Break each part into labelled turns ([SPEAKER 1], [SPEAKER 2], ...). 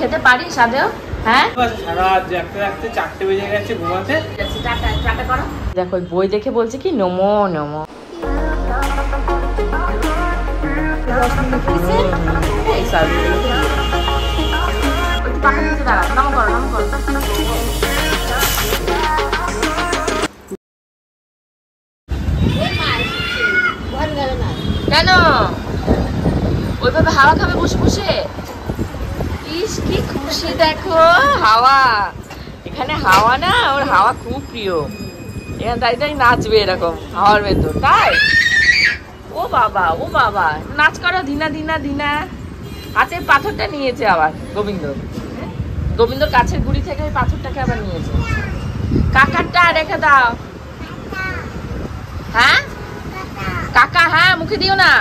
[SPEAKER 1] খেতে পারিস আদেও? হ্যাঁ
[SPEAKER 2] সারা রাত জাগতে জাগতে 4টে বেজে গেছে ঘুমাতে।
[SPEAKER 1] টাটা করো। দেখো বই দেখে বলছে কি নমো নমো। কেন ওইভাবে হাওয়া খাবে বসে বসে? ইস কি খুশি দেখো হাওয়া, এখানে হাওয়া না, ওর হাওয়া খুব প্রিয়। এখানে দাঁড়িয়ে দাঁড়িয়ে নাচবে এরকম হাওয়ার ভেতর, তাই? ও বাবা ও বাবা, নাচ করো ধিনা ধিনা ধিনা। কাছের পাথরটা নিয়েছে আবার গোবিন্দ, গোবিন্দর কাছের গুড়ি থেকে ওই পাথরটাকে আবার নিয়েছে। কাকারটা রেখে দাও। হ্যাঁ কাকা, হ্যাঁ মুখে দিও না।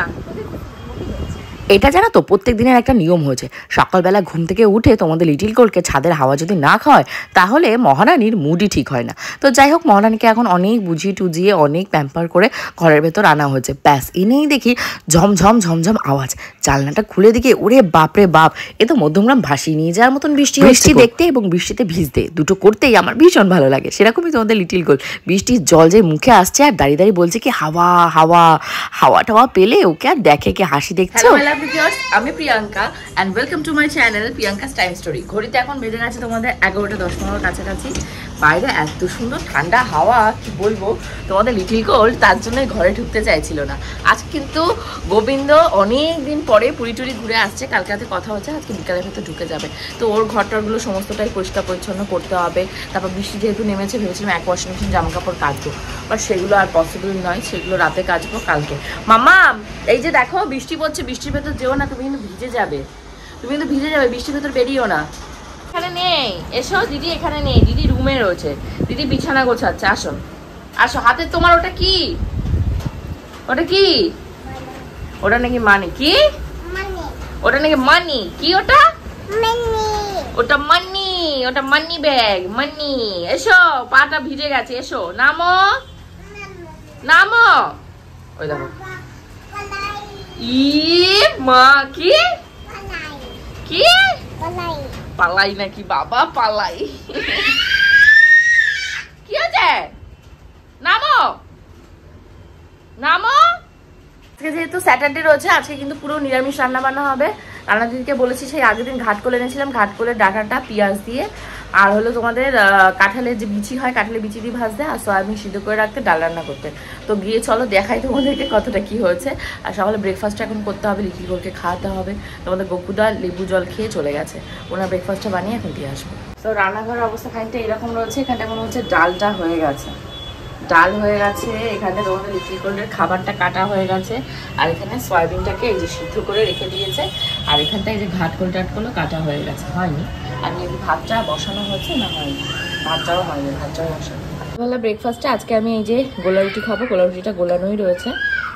[SPEAKER 3] এটা জানো তো প্রত্যেক দিনের একটা নিয়ম হয়েছে, সকালবেলা ঘুম থেকে উঠে তোমাদের লিটিল গোলকে ছাদের হাওয়া যদি না খাওয়ায় তাহলে মহারানীর মুডই ঠিক হয় না। তো যাই হোক, মহারানীকে এখন অনেক বুঝিয়ে টুজিয়ে অনেক প্যাম্পার করে ঘরের ভেতর আনা হয়েছে। ব্যাস এনেই দেখি ঝমঝম ঝমঝম আওয়াজ, জানলাটা খুলে দিকে ওরে বাপরে বাপ, এ তো মধ্যমগ্রাম ভাসিয়ে নিয়ে যাওয়ার মতন বৃষ্টি। বৃষ্টি দেখতে এবং বৃষ্টিতে ভিজতে দুটো করতেই আমার ভীষণ ভালো লাগে। সেরকমই তোমাদের লিটিল গোল বৃষ্টির জল যে মুখে আসছে আর দাঁড়িয়ে দাঁড়িয়ে বলছে কি হাওয়া হাওয়া, হাওয়া টাওয়া পেলে ওকে আর দেখে কি হাসি দেখছো।
[SPEAKER 1] আমি Priyanka and welcome to my channel Priyanka's time story. ঘড়িতে এখন বেজে গেছে তোমাদের 11টা 10-15 কাছাকাছি। বাইরে এত সুন্দর ঠান্ডা হাওয়া, কি বলবো। তোমাদের লিটিল গোল তার জন্য ঘরে ঢুকতে চাইছিল না। আজ কিন্তু গোবিন্দ অনেক দিন পরে পুরী টুরি ঘুরে আসছে, কালকে রাতে কথা হচ্ছে আজকে বিকালের ভেতর ঢুকে যাবে। তো ওর ঘরটারগুলো সমস্তটাই পরিষ্কার পরিচ্ছন্ন করতে হবে। তারপর বৃষ্টি যেহেতু নেমেছে ভেবেছিলাম এক ওয়াশিং মেশিন জামা কাপড় কাচবো, বাট সেগুলো আর পসিবল নয়, সেগুলো রাতে কাচবো কালকে। মামা এই যে দেখো বৃষ্টি পড়ছে, বৃষ্টির ভেতর যেও না, তুমি কিন্তু ভিজে যাবে, তুমি কিন্তু ভিজে যাবে, বৃষ্টির ভেতর বেরিয়েও না। এখানে নেই, এসো দিদি, এখানে নেই, দিদি রুমে রয়েছে, দিদি বিছানা গোছাচ্ছে। আসো আসো, হাতে তোমার ওটা কি, ওটা কি, ওটা নাকি মানি, কি ওটা নাকি মানি, কি ওটা ওটা মানি, ওটা মানি ব্যাগ মানি। এসো পাটা ভিজে গেছে, এসো নামো নামো। ওই দেখো ই মা, কি কি পালাই নাকি বাবা, পালাই। কি আছে, নামো নামো। আজকে যেহেতু স্যাটারডে রয়েছে, আজকে কিন্তু পুরো নিরামিষ রান্না বান্না হবে। রান্না দিদিকে বলেছি সেই আগের দিন ঘাট করে এনেছিলাম, ঘাট করে ডাটাটা পেঁয়াজ দিয়ে আর হলো তোমাদের কাঁঠালের যে বিচি হয়, কাঁঠালের বিচি দিয়ে ভাজতে আর সয়াবিন সিদ্ধ করে রাখতে, ডাল রান্না করতে। তো গিয়ে চলো দেখাই তোমাদেরকে কতটা কি হয়েছে। আর সকালে ব্রেকফাস্টটা এখন করতে হবে, লিটিল গোলকে খাওয়াতে হবে। তোমাদের গপুদা লেবু জল খেয়ে চলে গেছে, ওনার ব্রেকফাস্টটা বানিয়ে এখন দিয়ে আসবো। তো রান্নাঘরের অবস্থা খানিকটা এরকম রয়েছে। এখানটা মনে হচ্ছে ডালটা হয়ে গেছে, ডাল হয়ে গেছে। এখানে তোমাদের লিটিল গোলের খাবারটা কাটা হয়ে গেছে। আর এখানে সয়াবিনটাকে এই যে সিদ্ধ করে রেখে দিয়েছে। আর এখানটা এই যে ঘাটকোল টাটকোলও কাটা হয়ে গেছে, হয়নি। আর মেবি ভাতটা বসানো হচ্ছে না, হয়নি, ভাতটাও হয়নি, ভাতটাও বসানো। সকালবেলা ব্রেকফাস্টে আজকে আমি এই যে গোলা রুটি খাবো, গোলা রুটিটা গোলানোই রয়েছে।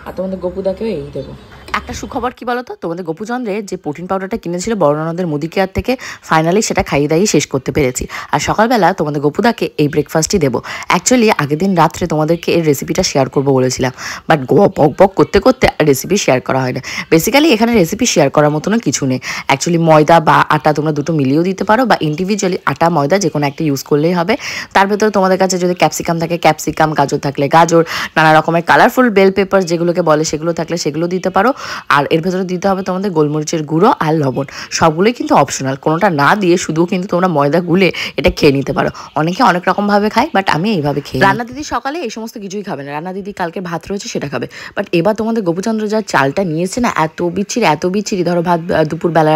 [SPEAKER 1] আর তোমাদের গপুদাকেও এই দেবো।
[SPEAKER 3] একটা সুখবর কি বলতো, তোমাদের গোপুচন্দ্রের যে প্রোটিন পাউডারটা কিনেছিল বড়ননদের মুদি কেয়ার থেকে, ফাইনালি সেটা খাইয়ে দাইয়ে শেষ করতে পেরেছি। আর সকালবেলা তোমাদের গোপুদাকে এই ব্রেকফাস্টই দেবো। অ্যাকচুয়ালি আগের দিন রাত্রে তোমাদেরকে এর রেসিপিটা শেয়ার করবো বলেছিলাম, বাট বক বক করতে করতে রেসিপি শেয়ার করা হয় না। বেসিক্যালি এখানে রেসিপি শেয়ার করার মতনও কিছু নেই। অ্যাকচুয়ালি ময়দা বা আটা তোমরা দুটো মিলিয়েও দিতে পারো, বা ইন্ডিভিজুয়ালি আটা ময়দা যে কোনো একটা ইউজ করলেই হবে। তার ভেতরে তোমাদের কাছে যদি ক্যাপসিকাম থাকে ক্যাপসিকাম, গাজর থাকলে গাজর, নানা রকমের কালারফুল বেল পেপার যেগুলোকে বলে সেগুলো থাকলে সেগুলো দিতে পারো। আর এর ভেতরে দিতে হবে তোমাদের গোলমরিচের গুঁড়ো আর লবণ, সবগুলোই কিন্তু অপশনাল। কোনোটা না দিয়ে শুধু কিন্তু তোমরা ময়দা গুলে এটা খেয়ে নিতে পারো। অনেকে অনেক রকমভাবে খায়, বাট আমি এইভাবে খেয়ে। রান্না দিদি সকালে এই সমস্ত কিছুই খাবে না, রান্না দিদি কালকে ভাত রয়েছে সেটা খাবে। বাট এবার তোমাদের গোপুচন্দ্র যা চালটা নিয়েছে না, এত বিচ্ছিরি। ধরো ভাত দুপুরবেলা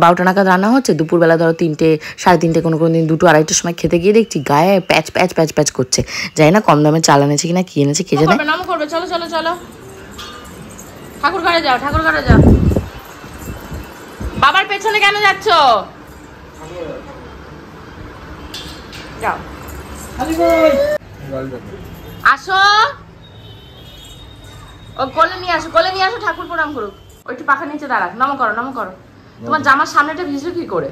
[SPEAKER 3] 12টা নাগাদ রান্না হচ্ছে, দুপুরবেলা ধরো 3টে 3:30 কোনো দিন 2টো 2:30টার সময় খেতে গিয়ে দেখছি গায়ে প্যাচ প্যাচ প্যাচ প্যাচ করছে। জানি না কম দামে চাল এনেছে কিনা, কি এনেছে কে জানে।
[SPEAKER 1] চলো চলো চলো ঠাকুর ঘরে যাও, ঠাকুর ঘরে যাও। বাবার পেছনে কেন যাচ্ছ? যাও আসো, ও কোলে নিয়ে আসো, কোলে নিয়ে আসো, ঠাকুর প্রণাম করুক। ওই একটু পাখা নিচে দাঁড়াক, নম করো নম করো। তোমার জামার সামনেটা ভিজলো কি করে?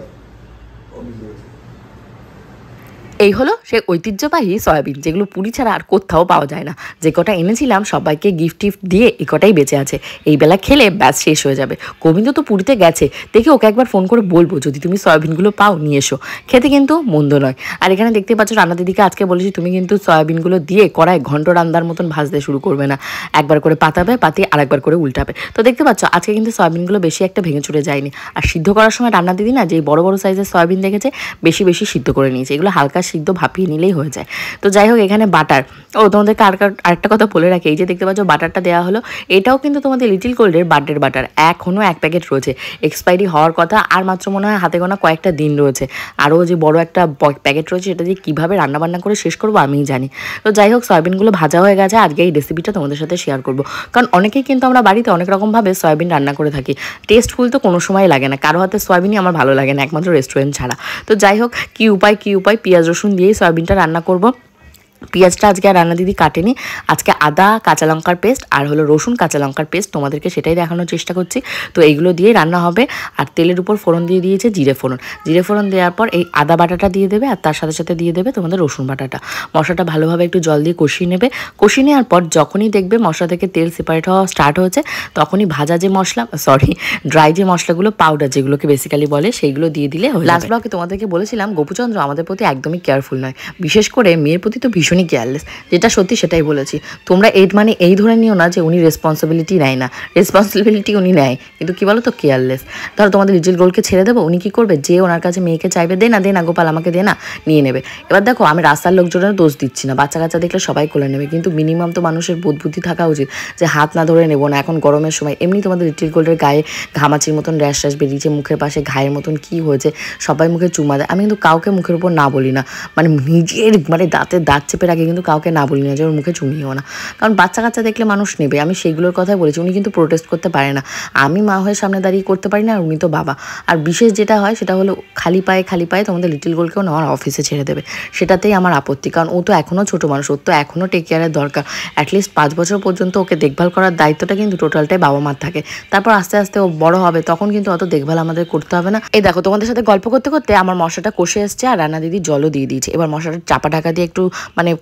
[SPEAKER 3] এই হলো সেই ঐতিহ্যবাহী সয়াবিন, যেগুলো পুরি ছাড়া আর কোথাও পাওয়া যায় না। যে কটা এনেছিলাম সবাইকে গিফট টিফট দিয়ে এই কটাই বেঁচে আছে। এই বেলা খেলে ব্যাস শেষ হয়ে যাবে। গোবিন্দ তো পুরীতে গেছে, দেখে ওকে একবার ফোন করে বলবো যদি তুমি সয়াবিনগুলো পাও নিয়ে এসো, খেতে কিন্তু মন্দ নয়। আর এখানে দেখতে পাচ্ছ রান্না দিদিকে আজকে বলেছি তুমি কিন্তু সয়াবিনগুলো দিয়ে কড়াই ঘন্ট রান্নার মতন ভাজতে শুরু করবে না, একবার করে পাতাবে, পাতিয়ে আরেকবার করে উল্টাবে। তো দেখতে পাচ্ছ আজকে কিন্তু সয়াবিনগুলো বেশি একটা ভেঙে চড়ে যায়নি। আর সিদ্ধ করার সময় রান্না দিদি না যেই বড় বড় সাইজের সয়াবিন দেখেছে বেশি বেশি সিদ্ধ করে নিয়েছে, এগুলো হালকা সিদ্ধ ভাপিয়ে নিলেই হয়ে যায়। তো যাই হোক এখানে বাটার, তোমাদেরকে আরেকটা কথা বলে রাখি, এই যে দেখতে পাচ্ছ বাটারটা দেওয়া হলো, এটাও কিন্তু তোমাদের লিটিল গোল্ডের বার্থডের বাটার। এখনও 1 প্যাকেট রয়েছে, এক্সপায়ারি হওয়ার কথা আর মাত্র মনে হয় হাতে গোনা কয়েকটা দিন রয়েছে। আরও যে বড় একটা প্যাকেট রয়েছে সেটা দিয়ে কীভাবে রান্নাবান্না করে শেষ করবো আমিই জানি। তো যাই হোক সয়াবিনগুলো ভাজা হয়ে গেছে, আজকে এই রেসিপিটা তোমাদের সাথে শেয়ার করবো। কারণ অনেকেই কিন্তু আমরা বাড়িতে অনেক রকমভাবে সয়াবিন রান্না করে থাকি, টেস্টফুল তো কোনো সময় লাগে না, কারো হাতে সয়াবিনই আমার ভালো লাগে না, একমাত্র রেস্টুরেন্ট ছাড়া। তো যাই হোক কী উপায় পেঁয়াজ রসুন দিয়েই সয়াবিনটা রান্না করবো। পেঁয়াজটা আজকে আর রান্না দিদি কাটেনি, আজকে আদা কাঁচা লঙ্কার পেস্ট আর হলো রসুন কাঁচা লঙ্কার পেস্ট, তোমাদেরকে সেটাই দেখানোর চেষ্টা করছি। তো এইগুলো দিয়ে রান্না হবে। আর তেলের উপর ফোড়ন দিয়ে দিয়েছে জিরে ফোড়ন দেওয়ার পর এই আদা বাটাটা দিয়ে দেবে, আর তার সাথে সাথে দিয়ে দেবে তোমাদের রসুন বাটাটা। মশলাটা ভালোভাবে একটু জল দিয়ে কষিয়ে নেবে। কষিয়ে নেওয়ার পর যখনই দেখবে মশলা থেকে তেল সেপারেট হওয়া স্টার্ট হয়েছে, তখনই ভাজা যে ড্রাই যে মশলাগুলো পাউডার যেগুলোকে বেসিক্যালি বলে সেইগুলো দিয়ে দিলে হয়ে যাবে। লাস্ট ব্লগে তোমাদেরকে বলেছিলাম গোপুচন্দ্র আমাদের প্রতি একদমই কেয়ারফুল নয়, বিশেষ করে মেয়ের প্রতি তো ভীষণই কেয়ারলেস, যেটা সত্যি সেটাই বলেছি। তোমরা এই ধরে নিও না যে উনি রেসপন্সিবিলিটি নেয় না, রেসপন্সিবিলিটি উনি নেয়, কিন্তু কি বলো তো কেয়ারলেস। ধরো তোমাদের লিটল গোল্ডকে ছেড়ে দেবো, উনি কি করবে, যে ওনার কাছে মেয়েকে চাইবে দে না গোপাল আমাকে দে না, নিয়ে নেবে। এবার দেখো আমি রাস্তার লোকজনের দোষ দিচ্ছি না, বাচ্চা কাচ্চা দেখলে সবাই কোলে নেবে, কিন্তু মিনিমাম তো মানুষের বুদ্ধি থাকা উচিত যে হাত না ধরে নেবো না। এখন গরমের সময় এমনি তোমাদের লিটল গোল্ডের গায়ে ঘামাচির মতন র্যাশ বেরিয়েছে, মুখের পাশে ঘায়ের মতন কি হয়েছে, সবাই মুখে চুমা দেয়। আমি কিন্তু কাউকে মুখের উপর না বলি না, নিজের দাঁতের দাঁত চেপে রাখি, কিন্তু কাউকে না বলি না যে ওর মুখে চুমিও না, কারণ বাচ্চা কাচ্চা দেখলে মানুষ নেবে। আমি সেইগুলোর কথাই বলেছি। উনি কিন্তু প্রোটেস্ট করতে পারে না, আমি মা হয়ে সামনে দাঁড়িয়ে করতে পারি না, আর উনি তো বাবা। আর বিশেষ যেটা হয় সেটা হলো খালি পায়ে তোমাদের লিটল গোল্ডকেও আমার অফিসে ছেড়ে দেবে, সেটাতেই আমার আপত্তি। কারণ ও তো এখনও ছোটো মানুষ, ওর তো এখনও টেক কেয়ারের দরকার। অ্যাটলিস্ট 5 বছর পর্যন্ত ওকে দেখভাল করার দায়িত্বটা কিন্তু টোটালটাই বাবা মার থাকে। তারপর আস্তে আস্তে ও বড় হবে, তখন কিন্তু অত দেখভাল আমাদের করতে হবে না। এই দেখো তোমাদের সাথে গল্প করতে করতে আমার মশলাটা কষে এসছে, আর রান্না দিদি জলও দিয়ে দিয়েছে। এবার মশলাটা চাপা ঢাকা দিয়ে একটু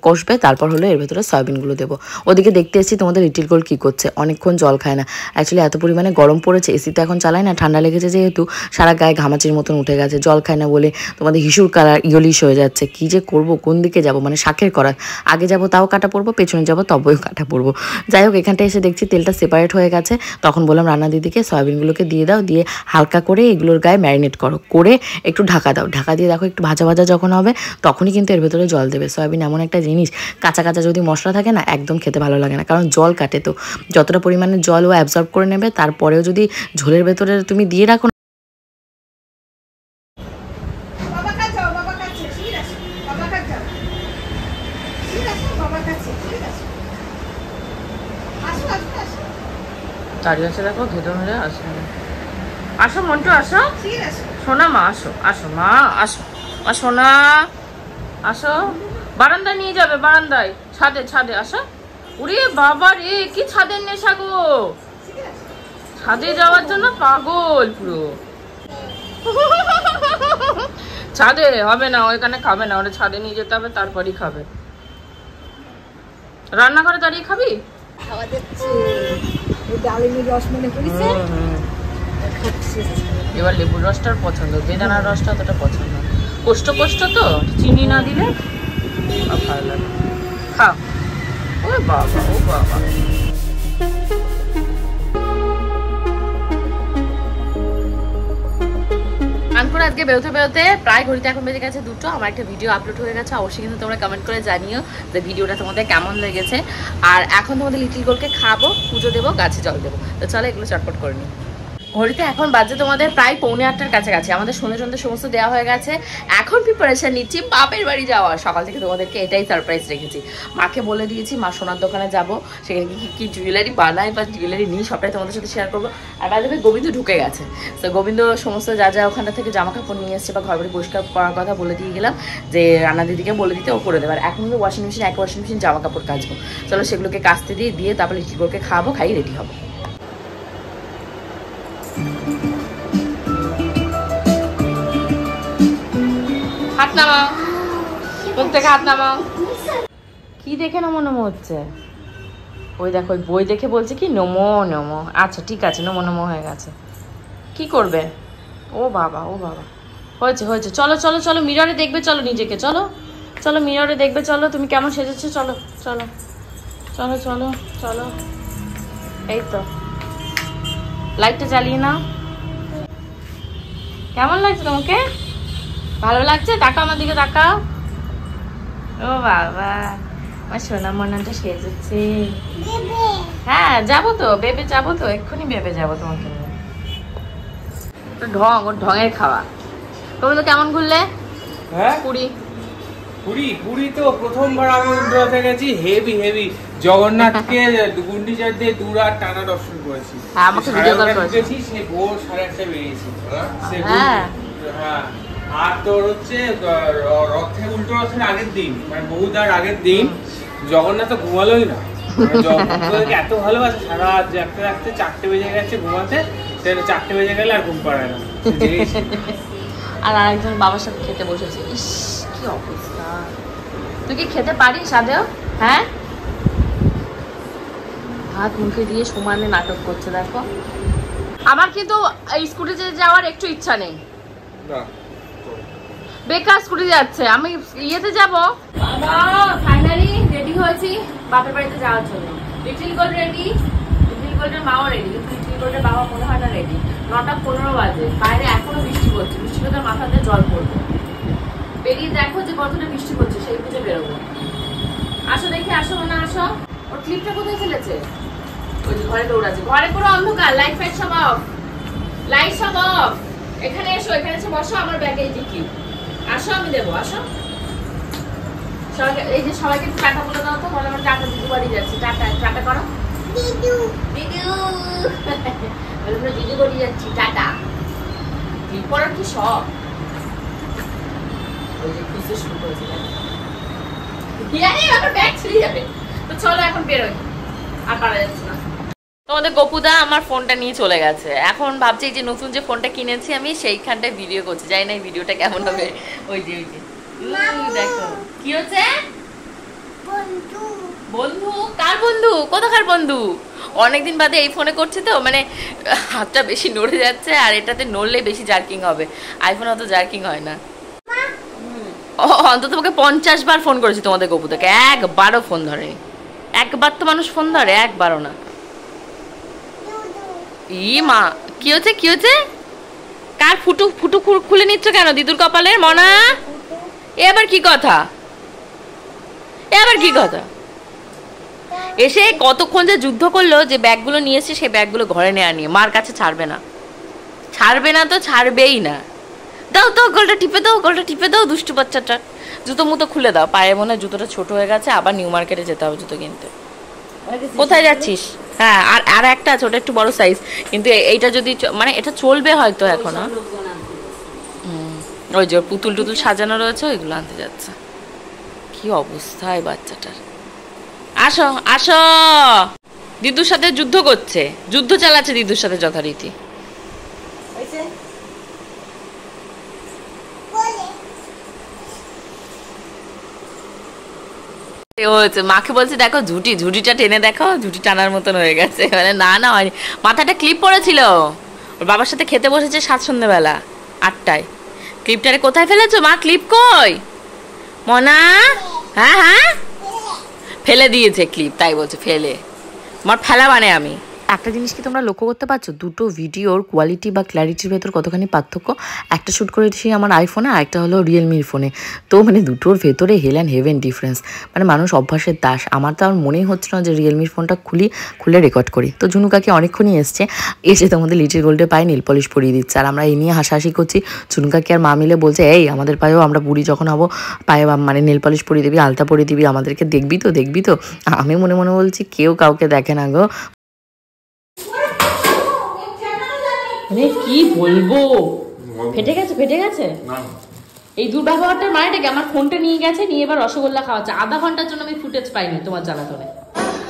[SPEAKER 3] কষবে, তারপর হলো এর ভেতরে সয়াবিনগুলো দেবো। ওদিকে দেখতে এসেছি তোমাদের লিটল গোল্ড কী করছে, অনেকক্ষণ জল খায় না। অ্যাকচুয়ালি এত পরিমাণে গরম পড়েছে, এসি তো এখন চালায় না, ঠান্ডা লেগেছে যেহেতু সারা গায়ে ঘামাচির মতন উঠে গেছে, জল খায় না বলে তোমাদের হিসুর কালার ইয়লিশ হয়ে যাচ্ছে। কী যে করবো, কোন দিকে যাবো, শাকের করার আগে যাবো তাও কাটা পড়বো, পেছনে যাবো তবেও কাটা পড়বো। যাই হোক এখানটা এসে দেখছি তেলটা সেপারেট হয়ে গেছে, তখন বললাম রান্না দিদিকে সয়াবিনগুলোকে দিয়ে দাও, দিয়ে হালকা করে এগুলোর গায়ে ম্যারিনেট করো, করে একটু ঢাকা দাও। ঢাকা দিয়ে দেখো একটু ভাজা যখন হবে তখনই কিন্তু এর ভেতরে জল দেবে। সয়াবিন এমন একটা জিনিস, কাঁচা যদি মশলা থাকে না একদম খেতে ভালো লাগে না, কারণ জল কাটে। তো যতটা পরিমাণে জল ও অ্যাবজর্ব করে নেবে, তারপরেও যদি ঝোলের ভেতরে তুমি দিয়ে রাখো
[SPEAKER 1] দাঁড়িয়ে আছে দেখো, ধেদে মেরে আসো, আসো মন্টু আসো, সোনা মা আসো মা আসো না, আসো বারান্দায় নিয়ে যাবে, বারান্দায় ছাদে আসো। উরে বাবা রে, কি ছাদের নেশা গো, ছাদে যাওয়ার জন্য পাগল পুরো। ছাদে হবে না, ওইখানে খাবে না, ওরা ছাদে নিয়ে যেতে হবে, তারপরই খাবে। রান্নাঘরে দাঁড়িয়ে খাবি? এবার লেবুর রসটার পছন্দ, বেদানার রসটা অতটা পছন্দ, কষ্ট তো চিনি না দিলে ভালো লাগে। খাও। ও বাবা করে আজকে বেরোতে প্রায় ঘড়িতে এখন বেজে গেছে 2টো। আমার একটা ভিডিও আপলোড হয়ে গেছে, অবশ্যই কিন্তু তোমরা কমেন্ট করে জানিও যে ভিডিওটা তোমাদের কেমন লেগেছে। আর এখন তোমাদের লিটল গোল্ডকে খাবো, পুজো দেবো, গাছে জল দেবো। তো চলো এগুলো চটপট করে নিই। ঘড়িতে এখন বাজে তোমাদের প্রায় 7:45-র কাছাকাছি। আমাদের সন্ধ্যে সমস্ত দেওয়া হয়ে গেছে, এখন প্রিপারেশন নিচ্ছি বাপের বাড়ি যাওয়ার। সকাল থেকে তোমাদেরকে এটাই সারপ্রাইজ রেখেছি। মাকে বলে দিয়েছি মা সোনার দোকানে যাবো, সেখানে কি জুয়েলারি বানায় বা জুয়েলারি নিই সবটাই তোমাদের সাথে শেয়ার করবো। আর বাইরে গোবিন্দ ঢুকে গেছে, তো গোবিন্দ সমস্ত যা ওখানটা থেকে জামা কাপড় নিয়ে এসছে বা ঘর বাড়ি পরিষ্কার করার কথা বলে দিয়ে গেলাম, যে রান্না দিদিকে বলে দিতে ও করে দেবে। আর এখন কিন্তু ওয়াশিং মেশিন জামা কাপড় কাচবো। চলো সেগুলোকে কাচতে দিয়ে তারপরে লিটল গোল্ডকে খাবো, খাই রেডি হবো। হাত নামাও, মুখ থেকে হাত নামাও। কি দেখে নমো নমো হচ্ছে? ওই দেখো ওই বই দেখে বলছে কি নমো নমো। আচ্ছা ঠিক আছে, নমো নমো হয়ে গেছে। কি করবে? ও বাবা ও বাবা, হয়েছে হয়েছে। চলো চলো চলো, মিররে দেখবে, চলো নিজেকে, চলো চলো মিররে দেখবে, চলো তুমি কেমন সেজেছো, চলো চলো চলো চলো চলো। এই তো লাইটটা জ্বালিয়ে নাও। কেমন লাগছে তোমাকে? ভালো লাগছে? তাকাও আমার দিকে, তাকাও। ও বাবা, আমার সোনা মনাটা সেজেছে। হ্যাঁ যাবো তো, বেবে যাবো তো, এক্ষুনি বেবে যাবো তোমাকে নিয়ে। ঢং, ওর ঢঙের খাওয়া। তুমি তো কেমন ঘুরলে?
[SPEAKER 2] হ্যাঁ
[SPEAKER 1] পুরী।
[SPEAKER 2] পুরী তো প্রথমবার আমি উল্টোতে গেছি, হেভি হেভি। জগন্নাথকে গুন্ডিচার দিয়ে 2 রাত টানা দর্শন করেছি।
[SPEAKER 1] হ্যাঁ আমাকে ভিডিও কল
[SPEAKER 2] করেছি, সে ভোর 8:30 বেরিয়েছি।
[SPEAKER 1] হ্যাঁ
[SPEAKER 2] হ্যাঁ, আর তোর হচ্ছে রথে উল্টো রথের আগের দিন, মানে বহুদার আগের দিন জগন্নাথ তো ঘুমালোই না। জগন্নাথকে এত ভালোবাসে, সারা রাত জাগতে জাগতে 4টে বেজে গেছে ঘুমাতে। 4টে বেজে গেলে আর ঘুম পাড়ায় না।
[SPEAKER 1] আর আরেকজন বাবার সাথে খেতে বসেছে। ইস কি অবস্থা! তুই কি খেতে পারিস আদেও? হ্যাঁ, হাত মুখে দিয়ে সমানে নাটক করছে। দেখো আমার কিন্তু এই স্কুটিতে যাওয়ার একটু ইচ্ছা নেই, বেকার স্কুটি যাচ্ছে। আমি ইয়েতে যাবো। ফাইনালি রেডি হয়েছি বাপের বাড়িতে যাওয়ার জন্য। লিটল গোল্ড রেডি, লিটল গোল্ডের মাও রেডি, লিটল গোল্ডের বাবা মনে হয় না রেডি। 9:15 বাজে, বাইরে এখনো বৃষ্টি পড়ছে। বৃষ্টি পড়তে মাথাতে জল পড়বে। বেরিয়ে দেখো যে কতটা বৃষ্টি পড়ছে, সেই বুঝে বেরোবো। আসো দেখি, আসো না আসো। ওর ক্লিপটা কোথায় ফেলেছে? ওই যে ঘরে দৌড়াচ্ছে। ঘরে পুরো অন্ধকার, লাইট ফাইট সব অফ, লাইট সব অফ। এখানে এসো, এখানে এসে বসো। আমার ব্যাগে এই যে ক্লিপ। আসো আমি দেবো, আসো। সবাইকে এই যে সবাইকে টাটা বলে দাও তো। বলে আমার টাটা, দিদু বাড়ি যাচ্ছি। টাটা টাটা করো। দিদু দিদু বলে দিদু বাড়ি যাচ্ছি, টাটা। ক্লিপ পরার কি শখ! ওই যে খুঁজতে শুরু করেছে। আমার ব্যাগ ছিঁড়ে যাবে। তো চলো এখন বেরোই, আর পারা যাচ্ছে না। তোমাদের গপুদা আমার ফোনটা নিয়ে চলে গেছে। এখন ভাবছি যে নতুন যে ফোনটা কিনেছি আমি, সেইখানটায় ভিডিও করছি। জানি না এই ভিডিওটা কেমন হবে। ওই যে ওই যে দেখো কি হচ্ছে। বন্ধু বন্ধু? কার বন্ধু? কোথাকার বন্ধু? অনেকদিন বাদে এই ফোনে করছি তো, মানে হাতটা বেশি নড়ে যাচ্ছে। আর এটাতে নড়লে বেশি জার্কিং হবে, আইফোন অত জার্কিং হয় না। অন্তত তোমাকে 50 বার ফোন করেছি তোমাদের গপুদাকে, একবারও ফোন ধরে। একবার তো মানুষ ফোন ধরে, একবারও না। ই মা, কি হচ্ছে কি হচ্ছে? কার ফুটু ফুটু খুলে নিচ্ছ কেন দিদুর কপালের? মনা এবার কি কথা? এবার কি কথা? এসে কতক্ষণ যে যুদ্ধ করলো যে ব্যাগগুলো নিয়ে এসে সেই ব্যাগগুলো ঘরে নেওয়া নিয়ে। মার কাছে ছাড়বে না, ছাড়বে না তো ছাড়বেই না। দাও তো গলটা টিপে দাও, গলটা টিপে দাও দুষ্টু বাচ্চাটা। জুতো মুতো খুলে দাও। পায়ে মনে হয় জুতোটা ছোট হয়ে গেছে, আবার নিউ মার্কেটে যেতে হবে জুতো কিনতে। কোথায় যাচ্ছিস? হ্যাঁ আর একটা আছে, ওটা একটু বড় সাইজ, কিন্তু এইটা যদি মানে এটা চলবে হয়তো এখন। ওই যে পুতুল টুতুল সাজানো রয়েছে, ওইগুলো আনতে যাচ্ছে। কি অবস্থায় বাচ্চাটার! আসো আসো, দিদুর সাথে যুদ্ধ করছে, যুদ্ধ চালাচ্ছে দিদুর সাথে যথারীতি। মাকে বলছে দেখো ঝুঁটিটা টেনে দেখো, ঝুঁটি টানার মতন হয়ে গেছে। মানে না না হয়নি, মাথাটা ক্লিপ পড়েছিল। ওর বাবার সাথে খেতে বসেছে সন্ধ্যেবেলা 8টায়। ক্লিপটারে কোথায় ফেলেছো মা? ক্লিপ কই মনা? হ্যাঁ হ্যাঁ ফেলে দিয়েছে ক্লিপ, তাই বলছে ফেলে। আমার ফেলা মানে আমি।
[SPEAKER 3] একটা জিনিস কি তোমরা লক্ষ্য করতে পারছো, দুটো ভিডিওর কোয়ালিটি বা ক্ল্যারিটির ভেতর কতখানি পার্থক্য? একটা শ্যুট করেছি আমার আইফোনে, আর একটা হলো রিয়েলমির ফোনে। তো মানে দুটোর ভেতরে হেল অ্যান্ড হেভেন ডিফারেন্স। মানে মানুষ অভ্যাসের দাস। আমার তো আর মনেই হচ্ছে না যে রিয়েলমির ফোনটা খুলে রেকর্ড করি। তো জুনু কাকি অনেকক্ষণই এসে তোমাদের লিটিল গোল্ডে পায়ে নীল পলিশ পরিয়ে দিচ্ছে। আর আমরা এই নিয়ে হাসাহাসি করছি। জুনু কাকি আর মা মিলে বলছে এই আমাদের পায়েও আমরা বুড়ি যখন হবো পায়ে মানে নীল পলিশ পরিয়ে দিবি, আলতা পরিয়ে দিবি, আমাদেরকে দেখবি তো দেখবি তো। আমি মনে মনে বলছি কেউ কাউকে দেখে না গো।
[SPEAKER 1] কি বলবো, ফেটে গেছে এই দুর্ব্যবহারটার মানেটা কি? আমার ফোনটা নিয়ে গেছে, নিয়ে এবার রসগোল্লা খাওয়াচ্ছে। আধা ঘন্টার জন্য আমি ফুটেজ পাইনি তোমার জ্বালাতনে।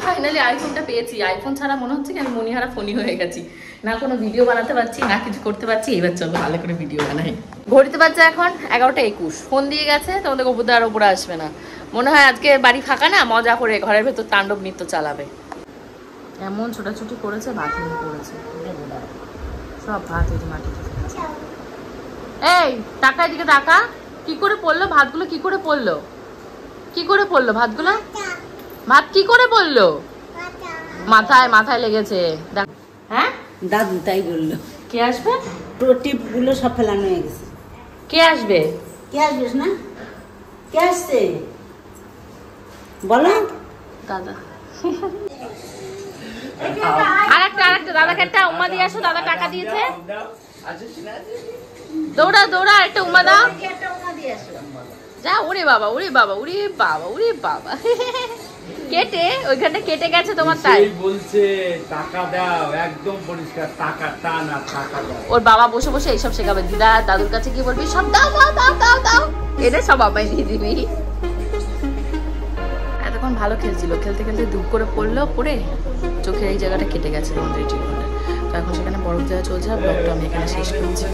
[SPEAKER 1] ফাইনালি আইফোনটা পেয়েছি। আইফোন ছাড়া মনে হচ্ছে কি আমি মনিহারা ফোনই হয়ে গেছি। না কোনো ভিডিও বানাতে পারছি না কিছু করতে পারছি। এবার চলো ভালো করে ভিডিও বানাই। ঘড়িতে বাজছে এখন 11টা 21। ফোন দিয়ে গেছে, তোমাদের গপুদা আর ওপরে আসবে না মনে হয়। আজকে বাড়ি ফাঁকা না, মজা করে ঘরের ভেতর তাণ্ডব নৃত্য চালাবে। এমন ছোটাছুটি করেছে, ভাত নিয়ে পড়েছে সব, ভাত এই যে মাটিতে ফেলেছে। এই টাকা এদিকে টাকা, কি করে পড়লো ভাতগুলো? কি করে পড়লো? কি করে পড়লো ভাতগুলো? ভাত কি করে পড়লো? মাথায় মাথায় লেগেছে। হ্যাঁ
[SPEAKER 4] দাদু তাই বললো।
[SPEAKER 1] কে আসবে?
[SPEAKER 4] টিপগুলো সব ফেলানো হয়ে গেছে।
[SPEAKER 1] কে আসবে?
[SPEAKER 4] কে আসবিস না? কে আসছে বলো?
[SPEAKER 1] দাদা। আরেকটা দাদাকে একটা উমা দিয়ে আসো, দাদা টাকা দিয়েছে। দৌড়া দৌড়া একটা উমা দাও যা। ওরে বাবা ওরে বাবা ওরে বাবা ওরে বাবা, কেটে ওইখানটা কেটে গেছে তোমার, তাই
[SPEAKER 2] বলছে টাকা দাও, একদম পরিষ্কার টাকা টানা টাকা দাও।
[SPEAKER 1] ওর বাবা বসে বসে এইসব শেখাবে। দিদা দাদুর কাছে কি বলবি? সব দাও দাও দাও দাও দাও, এটা সব আমায় দিয়ে দিবি। এতক্ষণ ভালো খেলছিল, খেলতে খেলতে ধূপ করে পড়লো, পড়ে চোখের এই জায়গাটা কেটে গেছে তোমাদের। তো এখন সেখানে বরফ দেওয়া চলছে। ব্লগটা আমি এখানে শেষ করছি।